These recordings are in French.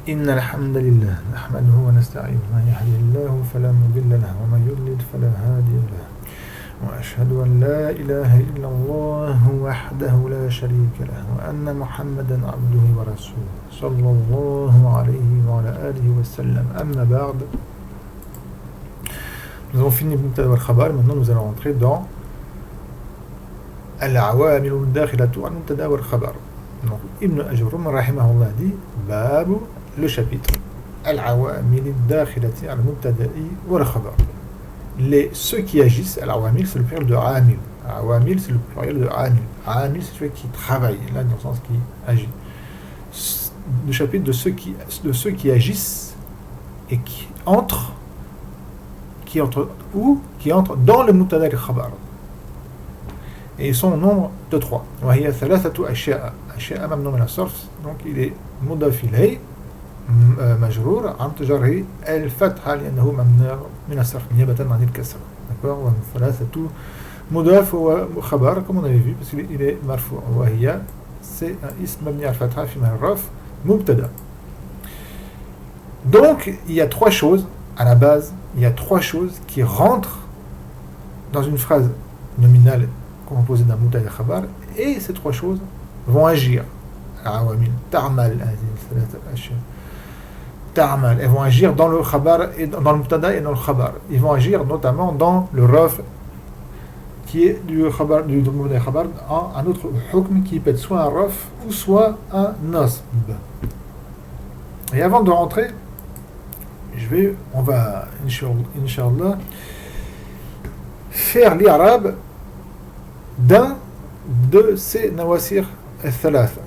إن الحمد لله نحمده ونستعينه من يهده الله فلا مضل له ومن يضلل فلا هادي له وأشهد أن لا إله إلا الله وحده لا شريك له وأن محمدا عبده ورسوله صلى الله عليه وعلى آله وسلم. أما بعد, nous avons fini Mubtada wal Khabar. Maintenant nous allons entrer dans Al-Awamil al-Dakhilatu al-Mubtada wal Khabar. Donc Ibn Ajurrum rahimahullah dit Bab, le chapitre Al-Awamil al-Dakhilati al-Mubtada'i wal Khabar. Ceux qui agissent, Al-Awamil c'est le pluriel de Amil. Awamil c'est le pluriel de Amil. Amil c'est celui qui travaille, là dans le sens qui agit. Le chapitre de ceux qui agissent et qui entrent dans le Mubtada et Khabar. Et ils sont au nombre de 3. وهي ثلاثة أشياء ممنوع من الصرف. Donc il est مضاف إليه مجرور عن تجره الفتحة لأنه ممنوع من الصرف نيابة عن الكسر. D'accord. ثلاثة مضاف وخبر comme on avait vu parce qu'il est مرفوع. وهي c'est un ism مبني على الفتحة في محل رفع مبتدأ. Donc il y a 3 choses à la base. Il y a 3 choses qui rentrent dans une phrase nominale composée d'un mubtada et khabar, et ces 3 choses vont agir. Ta'mal, elles vont agir dans le khabar et dans le mubtada et dans le khabar. Ils vont agir notamment dans le raf qui est du khabar, du mubtada et khabar, un autre hukm qui peut être soit un raf ou soit un nasb. Et avant de rentrer, on va, Inch'Allah, faire l'irab d'un de ces nawasir al-thalatha.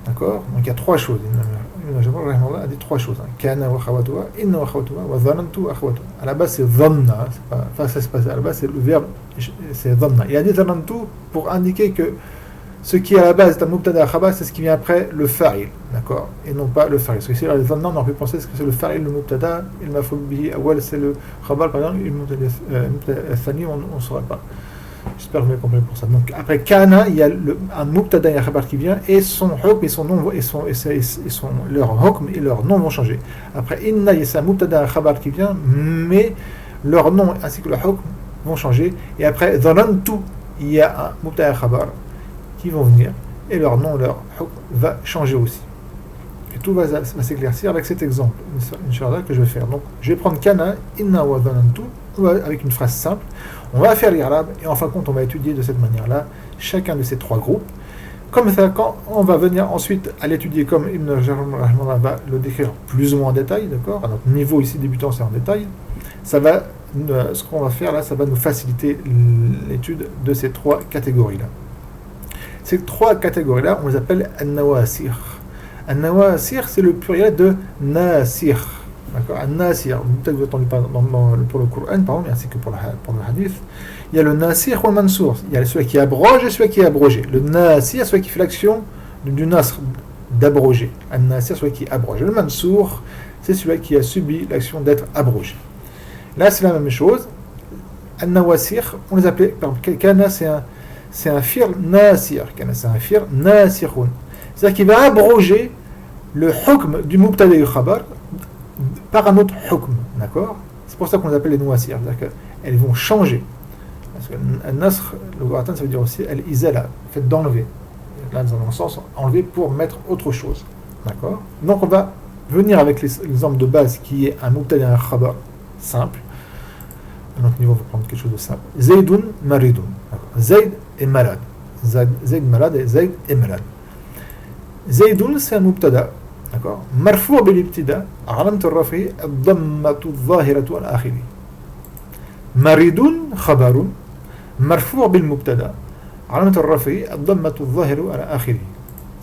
D'accord. Donc il y a 3 choses. Ibn Ajurrum a dit 3 choses. Kana wa khawatuha, inna wa khawatuha, wa dhanantu wa khawatuha. À la base c'est dhanna, ça se passe. À la base c'est le verbe, c'est dhanna. Il a dit dhanantu pour indiquer que ce qui est à la base est un mubtada khabar, c'est ce qui vient après le fa'il, d'accord, et non pas le fa'il. Parce que si les dhanna on aurait pu penser que c'est le fa'il, le mubtada, il maf'ul bihi awwal c'est le khabar par exemple, le mubtada thani on ne saura pas. J'espère que vous avez compris pour ça. Donc après kana, il y a un mubtada et un khabar qui vient, et son hukm et son nom leur hukm et leur nom vont changer. Après inna, il y a un mubtada et un khabar qui vient, mais leur nom ainsi que leur hukm vont changer. Et après dhanantu, il y a un mubtada et un khabar qui vont venir, et leur nom, leur hukm va changer aussi. Et tout va s'éclaircir avec cet exemple, Inch'Allah, que je vais faire. Donc, je vais prendre kana, inna wa dhanantu, avec une phrase simple. On va faire l'irab, et en fin de compte, on va étudier de cette manière-là chacun de ces 3 groupes. Comme ça, quand on va venir ensuite à l'étudier, comme Ibn Ajurrum va le décrire plus ou moins en détail, d'accord, à notre niveau ici débutant, c'est en détail, ça va, ce qu'on va faire là, ça va nous faciliter l'étude de ces 3 catégories-là. Ces 3 catégories-là, on les appelle an-nawasir. An-nawasir, c'est le pluriel de nasir. D'accord. An-nasir, peut-être que vous entendez pas pour le Coran, par exemple, ainsi que pour le hadith. Il y a le nasir ou le mansour. Il y a celui qui abroge et celui qui est abrogé. Le nasir, celui qui fait l'action du nasr, d'abroger. An-nasir, celui qui abroge. Le mansour, c'est celui qui a subi l'action d'être abrogé. Là, c'est la même chose. An-nawasir, on les appelait, par exemple, kana, c'est un fir nasir. C'est un fir nasirun. C'est-à-dire qu'il va abroger le hukm du mubtada et khabar par un autre hukm. D'accord. C'est pour ça qu'on les appelle les nawasir. C'est-à-dire qu'elles vont changer. Parce que un nasr, le Qur'an, ça veut dire aussi al-izala, fait d'enlever. Là, dans un sens, enlever pour mettre autre chose. D'accord. Donc on va venir avec l'exemple de base qui est un mubtada et un khabar simple. À notre niveau, on va prendre quelque chose de simple. Zaydun maridun. Zayd est malade. Zayd malade et Zayd est malade. Zaydun, c'est un mubtada. D'accord. Marfou' bil ibtida, alamat al-raf'i ad-dammatu adh-dhahiratu al-akhiri. Maridun khabarun, marfou' bil mubtada, alamat al-raf'i ad-dammatu adh-dhahiru al-akhiri.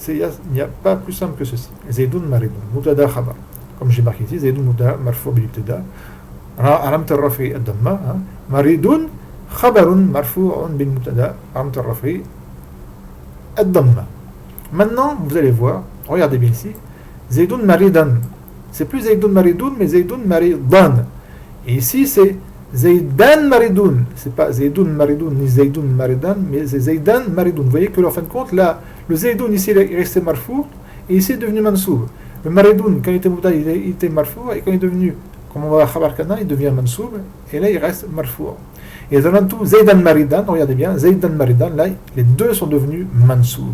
Il n'y a pas plus simple que ceci. Zaydun maridun, mubtada khabar. Comme j'ai marqué ici, Zaydun mubtada marfou' bil ibtida. علامة الرفع الضمة. مريض خبر مرفوع بالمبتدا علامة الرفع الضمة. Maintenant, vous allez voir, regardez bien ici, Zaydun maridan. C'est plus Zaydun maridun, mais Zaydun maridan. Et ici, c'est Zaydan maridun. C'est pas Zaydun maridun ni Zaydun maridan, mais c'est Zaydan maridun. Vous voyez que, en fin de compte, là, le Zaydun ici, il est resté marfou, et ici, il est devenu mansoub. Le maridoun, quand il était mubtada, il était marfou, et quand il est devenu, comme on va voir khabar kana, il devient mansoub, et là il reste marfou. Et dans tout, Zaydan Maridan, regardez bien, Zaydan Maridan, là, les deux sont devenus mansoub.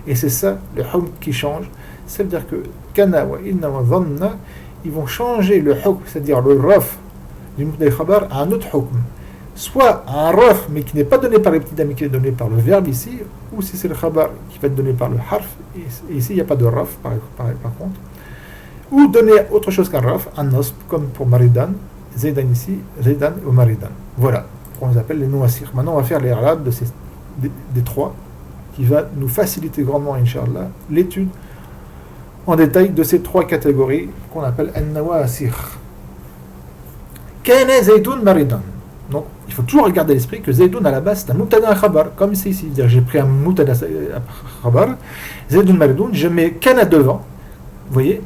Et c'est ça le hukm qui change. Ça veut dire que kana wa inna wa dhanna, ils vont changer le hukm, c'est-à-dire le raf du mubtada khabar à un autre hukm. Soit un raf, mais qui n'est pas donné par les petits mais qui est donné par le verbe ici, ou si c'est le khabar qui va être donné par le harf, et ici il n'y a pas de raf par contre, ou donner autre chose qu'un raf, un nasb, comme pour Maridan, Zaydan ici, Zaydan ou Maridan. Voilà, qu'on les appelle les nouassir. Maintenant on va faire les arabes des trois, qui va nous faciliter grandement, Inch'Allah, l'étude en détail de ces trois catégories qu'on appelle an-nawasir. Kana Zaydun Maridan. Donc, il faut toujours regarder à l'esprit que Zaydoun à la base c'est un mubtada khabar, comme c'est ici. C'est-à-dire, j'ai pris un mubtada khabar, Zaydoun Maridoun, je mets kana devant, vous voyez,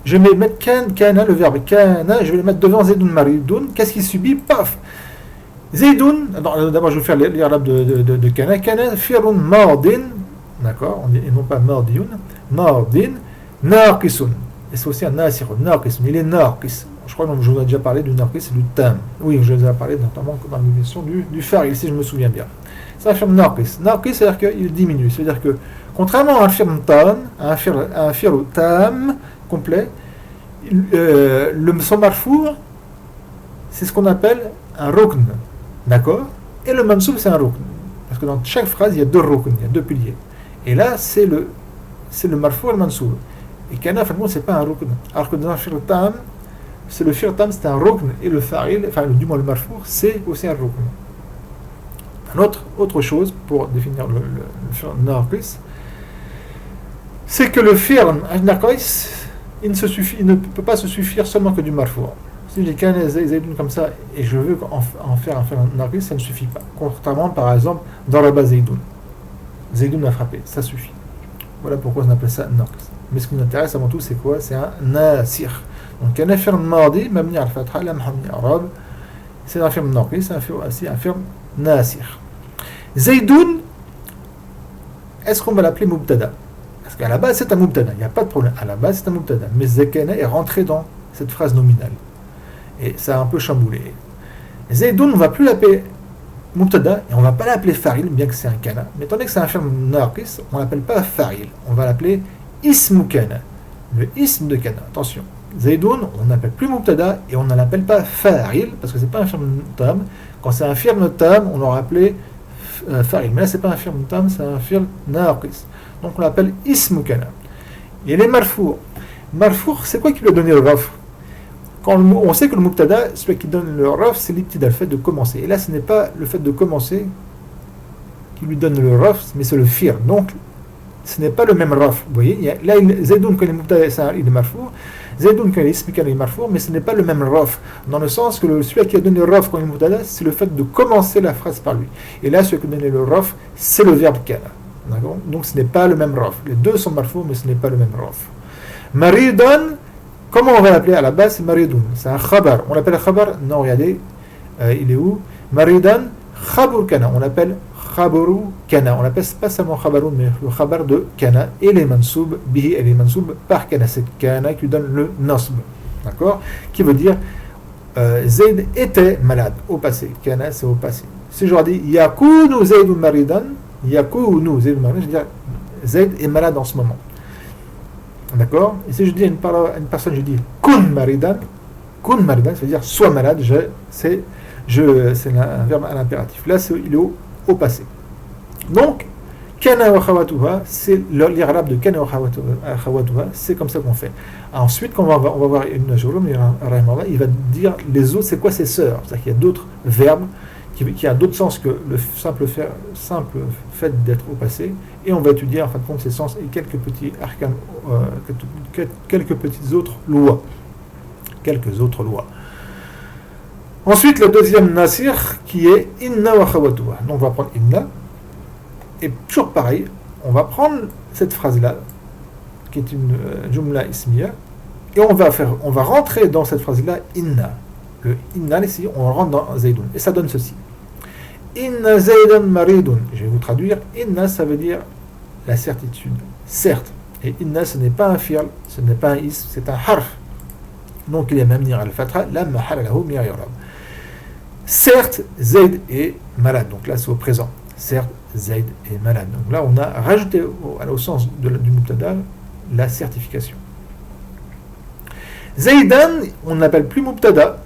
je vais mettre kana, le verbe kana, je vais le mettre devant Zaydoun Maridoun, qu'est-ce qu'il subit? Paf! Zaydoun, d'abord je vais faire l'irab de kana, kana, firun mardin, d'accord, et non pas mardioun, mardin, naqisun, et c'est aussi un nasirun, naqisun, il est naqis. Je crois que je vous ai déjà parlé du narqis et du tam. Oui, je vous ai parlé notamment dans l'émission du faril, si je me souviens bien. C'est un firme narqis. Narqis, c'est-à-dire qu'il diminue. C'est-à-dire que, contrairement à un firme tam, à un firme tam complet, son marfour, c'est ce qu'on appelle un rukn. D'accord? Et le mansoub, c'est un rukn. Parce que dans chaque phrase, il y a deux rukn, il y a deux piliers. Et là, c'est le marfour et le mansoub. Et kana, finalement, c'est pas un rukn. Alors que dans un firme tam, c'est le firtam, c'est un rukn, et le faril, enfin du moins le marfour, c'est aussi un rukn. Autre chose pour définir le firm narqis, c'est que le firm narqis, il ne peut pas se suffire seulement que du marfour. Si j'ai qu'un zaydoun comme ça et je veux en faire un firm narqis, ça ne suffit pas. Contrairement par exemple dans la base zaydoun. Zaydoun a frappé, ça suffit. Voilà pourquoi on appelle ça narqis. Mais ce qui nous intéresse avant tout, c'est quoi? C'est un nasir. Donc un firme mardi, mabni al-fatha, la mhamni arabe, c'est un firme naqis, c'est aussi un firme nasir. Zaydoun, est-ce qu'on va l'appeler mubtada? Parce qu'à la base c'est un mubtada, il n'y a pas de problème. À la base c'est un mubtada, mais zakana est rentré dans cette phrase nominale. Et ça a un peu chamboulé. Zaydoun, on ne va plus l'appeler mubtada, et on ne va pas l'appeler faril, bien que c'est un kana. Mais étant donné que c'est un firme naqis, on ne l'appelle pas faril, on va l'appeler ismu kana. Le ism de kana, attention. Zaydoun, on n'appelle plus mubtada et on ne l'appelle pas fa'il parce que c'est pas un firme tam. Quand c'est un firme tam, on l'aurait appelé fa'il. Mais là, c'est pas un firme tam, c'est un firme naqis. Donc on l'appelle ismu kana. Et les marfour. Marfour, c'est quoi qui lui a donné le raf? Quand on sait que le mubtada, celui qui donne le raf, c'est l'ibtida, le fait de commencer. Et là, ce n'est pas le fait de commencer qui lui donne le raf, mais c'est le fir. Donc, ce n'est pas le même raf. Vous voyez, là, Zaydoun, quand il est mubtada, il est marfour. Zaydoun quand il explique les marfour, mais ce n'est pas le même raf, dans le sens que celui qui a donné le raf quand il est mubtada, c'est le fait de commencer la phrase par lui. Et là, celui qui a donné le raf, c'est le verbe kana. D'accord? Donc ce n'est pas le même raf. Les deux sont marfour, mais ce n'est pas le même raf. Maridan, comment on va l'appeler à la base? C'est maridoun. C'est un khabar. On l'appelle khabar? Non, regardez, il est où? Maridan, khabur kana. On l'appelle khabaru kana. On l'appelle pas seulement khabaru, mais le khabar de kana. Et les mansoub, bihi et les mansoub par kana. C'est kana qui donne le nasb. D'accord? Qui veut dire Zayd était malade au passé. Kana, c'est au passé. Si je leur dis yakunu Zaydun maridan, yakunu Zaydun maridan, je veux dire Zayd est malade en ce moment. D'accord? Et si je dis à une personne, je dis kun maridan, ça veut dire sois malade, c'est un verbe à l'impératif. Là, il est au passé. Donc, kana wa khawatuha, c'est l'irab de kana wa khawatuha, c'est comme ça qu'on fait. Ensuite, quand on va voir Ibn Jurhum, il va dire les autres, c'est quoi ces sœurs? C'est-à-dire qu'il y a d'autres verbes qui a d'autres sens que le simple fait d'être au passé, et on va étudier en fin de compte ces sens et quelques petits arcanes, quelques petites autres lois. Ensuite, le deuxième nasir qui est inna wa khawatuha. Donc on va prendre inna, et toujours pareil, on va prendre cette phrase-là, qui est une jumla ismiya, et on va rentrer dans cette phrase-là inna. Le inna ici, on rentre dans Zaydoun, et ça donne ceci. Inna Zaydan maridun. Je vais vous traduire. Inna, ça veut dire la certitude. Certes. Et inna, ce n'est pas un fi'l, ce n'est pas un ism, c'est un harf. Donc il est mamni al-fatha, la mahalla lahu min al-i'rab. Certes, Zayd est malade. Donc là, c'est au présent. Certes, Zayd est malade. Donc là, on a rajouté au sens du mubtada la certification. Zaydan, on n'appelle plus mubtada,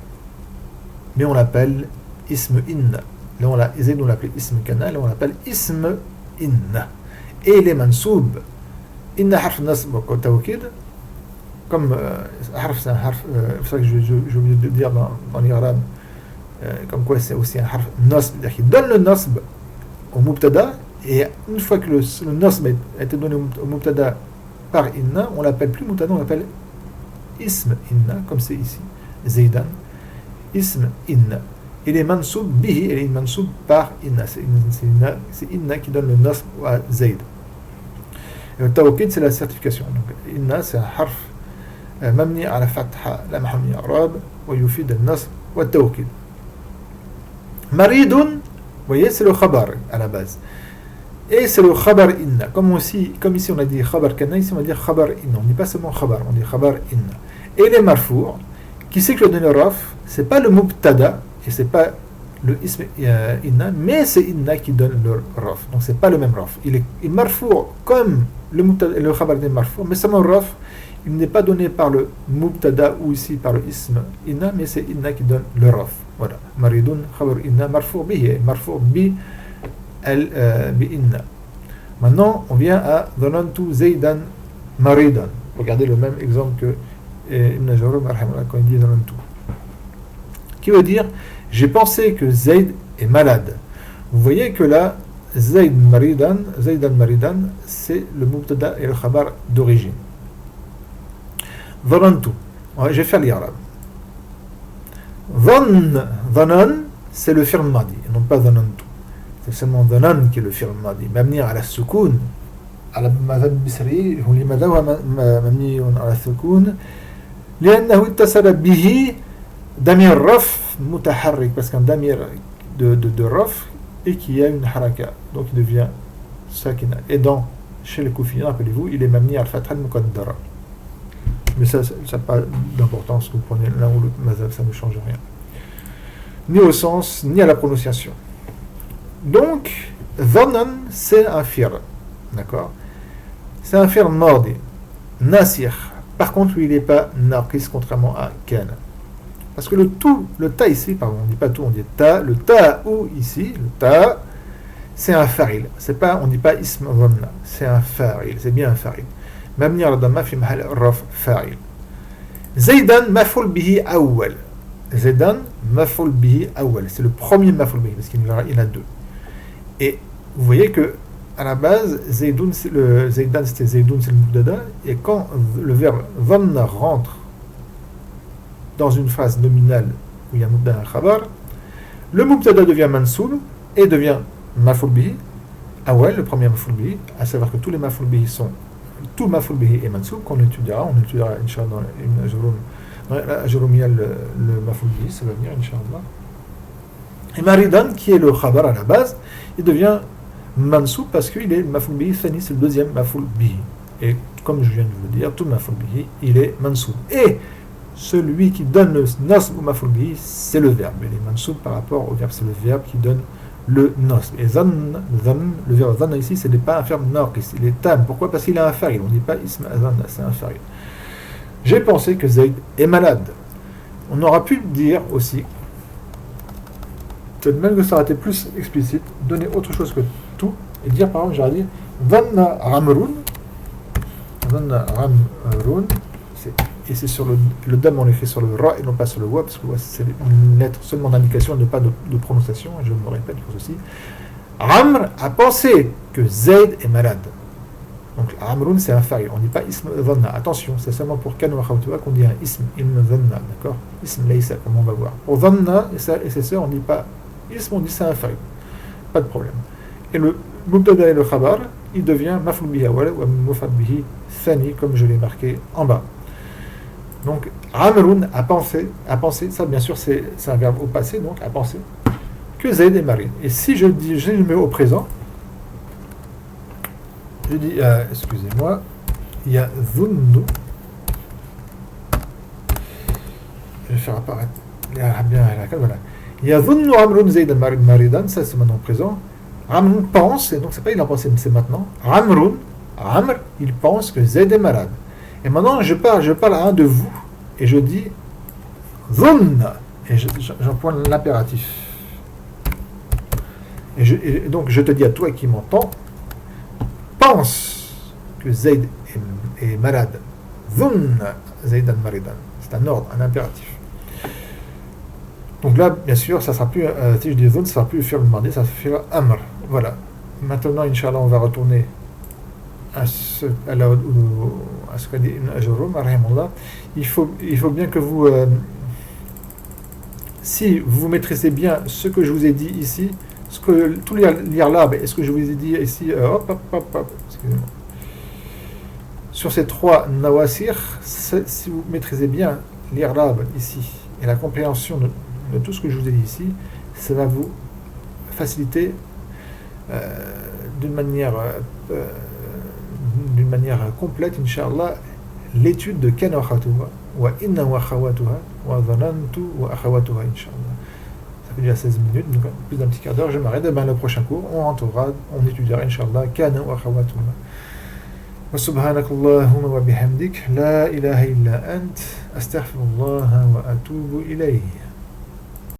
mais on l'appelle ism inna. Là, Zayd, on l'appelle ism kana, là, on l'appelle ism inna. Et les mansoub, inna harf nasb wa tawkid, comme harf, c'est un harf, c'est ça que j'ai oublié de dire dans l'Irab, comme quoi c'est aussi un harf nasb, c'est-à-dire qu'il donne le nasb au mubtada, et une fois que le nasb a été donné au mubtada par inna, on l'appelle plus mubtada, on l'appelle ism inna, comme c'est ici, Zaydan, ism inna. Il est mansoub bihi, il est mansoub par inna. C'est inna qui donne le nasb à Zayd. Et le tawkid, c'est la certification. Donc inna, c'est un harf mamni à la fatha, la mahamni arabe, wa yufid al-nasb wa tawkid. Maridun, vous voyez, c'est le khabar à la base. Et c'est le khabar inna. Comme ici on a dit khabar kana, ici on va dire khabar inna. On ne dit pas seulement khabar, on dit khabar inna. Et les marfour, qui sait que le donner raf, c'est pas le mubtada, et c'est pas le ism inna, mais c'est inna qui donne le raf. Donc c'est pas le même raf. Il est marfour comme le khabar des marfour, mais seulement le raf, il n'est pas donné par le mubtada ou ici par le ism inna, mais c'est inna qui donne le raf. Voilà. Maridun khabar inna marfour bihi, marfour bi inna. Maintenant, on vient à dhanantu zaydan maridan. Regardez le même exemple que Ibn Jarud quand il dit dhanantu. Qui veut dire j'ai pensé que Zayd est malade. Vous voyez que là, Zaydan maridan, c'est le mubtada et le khabar d'origine. Dhanantu. Je vais faire l'irab. Dhanan, c'est le fi'l madi, et non pas dhanantu. C'est seulement dhanan qui est le fi'l madi. Mabni ala sukoun. على مذهب البصري هو لماذا هو مبني على السكون لأنه اتصل به damir raf mutaharrik, parce qu'un damir de raf et qui a une haraka, donc il devient sakina. Et chez les Koufiens, rappelez-vous, il est mamni al-fatha al-muqaddara. Mais ça n'a pas d'importance, vous prenez l'un ou l'autre mazhab, ça ne change rien. Ni au sens, ni à la prononciation. Donc, dhanan, c'est un fi'l. D'accord? C'est un fi'l madi, nasir. Par contre, lui, il n'est pas naqis, contrairement à kana. Parce que le ta ici, pardon, on ne dit pas tout, on dit ta, le ta ou ici, le ta, c'est un fa'il. On ne dit pas ism dhanna, c'est un fa'il, c'est bien un fa'il. Mabni ala dhamma fi mahal raf fa'il. Zaydan maf'ul bihi awwal. Zaydan maf'ul bihi awwal. C'est le premier maf'ul bihi, parce qu'il y en a deux. Et vous voyez que à la base, Zaydan c'était Zaydoun, c'est le mubtada, et quand le verbe dhanna rentre dans une phrase nominale où il y a mubtada et khabar, le mubtada devient mansoub et devient maf'ul bihi awwal, le premier maf'ul bihi, à savoir que tous les maf'ul bihi tout maf'ul bihi est mansoub, qu'on étudiera Inch'Allah dans l'Ajurumiyya le maf'ul bihi, ça va venir Inch'Allah. Et maridan, qui est le khabar à la base, il devient mansoub parce qu'il est maf'ul bihi thani, c'est le deuxième maf'ul bihi. Et comme je viens de vous le dire, tout maf'ul bihi, il est mansoub. Et celui qui donne le nasb ou maf'ul bihi, c'est le verbe. Il est mansoub par rapport au verbe, c'est le verbe qui donne le nasb. Et le verbe dhanna ici, ce n'est pas un verbe naqis, il est tam. Pourquoi? Parce qu'il a un fa'il. On ne dit pas ism dhanna, c'est un fa'il. J'ai pensé que Zayd est malade. On aurait pu dire aussi, peut-être même que ça aurait été plus explicite, donner autre chose que tout, et dire par exemple, j'aurais dit dhanna ramrun, et c'est sur le dam, on écrit sur le ra et non pas sur le wa, parce que c'est une lettre seulement d'indication et pas de prononciation, je me répète pour ceci. Amr a pensé que Zayd est malade. Donc Amrun, c'est un fa'il, on ne dit pas ism dhanna. Attention, c'est seulement pour kan wa khawtuha qu'on dit un ism dhanna, d'accord? Ism laysa, comme on va voir. Pour dhanna et ses sœurs, on ne dit pas ism, on dit c'est un fa'il. Pas de problème. Et le mubtada et le khabar, il devient maf'ul bihi awwal ou maf'ul bihi thani, comme je l'ai marqué en bas. Donc, Amrun a pensé, ça bien sûr c'est un verbe au passé, donc a pensé que Zayd est marié. Et si je le mets au présent, je dis, excusez-moi, يظن. Je vais faire apparaître bien la calme. Voilà. يظن عمرو زيدا مريضا, ça c'est maintenant présent. Amr pense, et donc c'est pas il en pense, c'est maintenant. Amr, il pense que Zayd est malade. Et maintenant je parle à un de vous, et je dis Zun, et j'emploie l'impératif. Et donc je te dis à toi qui m'entends, pense que Zayd est malade. Zun Zaydan maridan. C'est un ordre, un impératif. Donc là, bien sûr, ça sera plus, si je dis zun, ça sera plus faire le mardi, ça sera amr. Voilà. Maintenant, Inch'Allah, on va retourner à ce qu'a dit Ibn Ajurrum, il faut bien que vous, si vous maîtrisez bien ce que je vous ai dit ici, tout l'irlab et ce que je vous ai dit ici, excusez-moi, sur ces trois nawasir, si vous maîtrisez bien l'irlab ici et la compréhension de tout ce que je vous ai dit ici, ça va vous faciliter d'une manière complète, Inch'Allah, l'étude de Kana wa Khawatuha, wa Inna wa Khawatuha, wa Dhanantu wa Akhawatuha, Inch'Allah. Ça fait déjà 16 minutes, donc plus d'un petit quart d'heure, je m'arrête. Demain, le prochain cours, on étudiera, Inch'Allah, Kana wa Khawatuha. وسبحانك اللهم وبحمدك لا إله إلا أنت أستغفر الله وأتوب إليه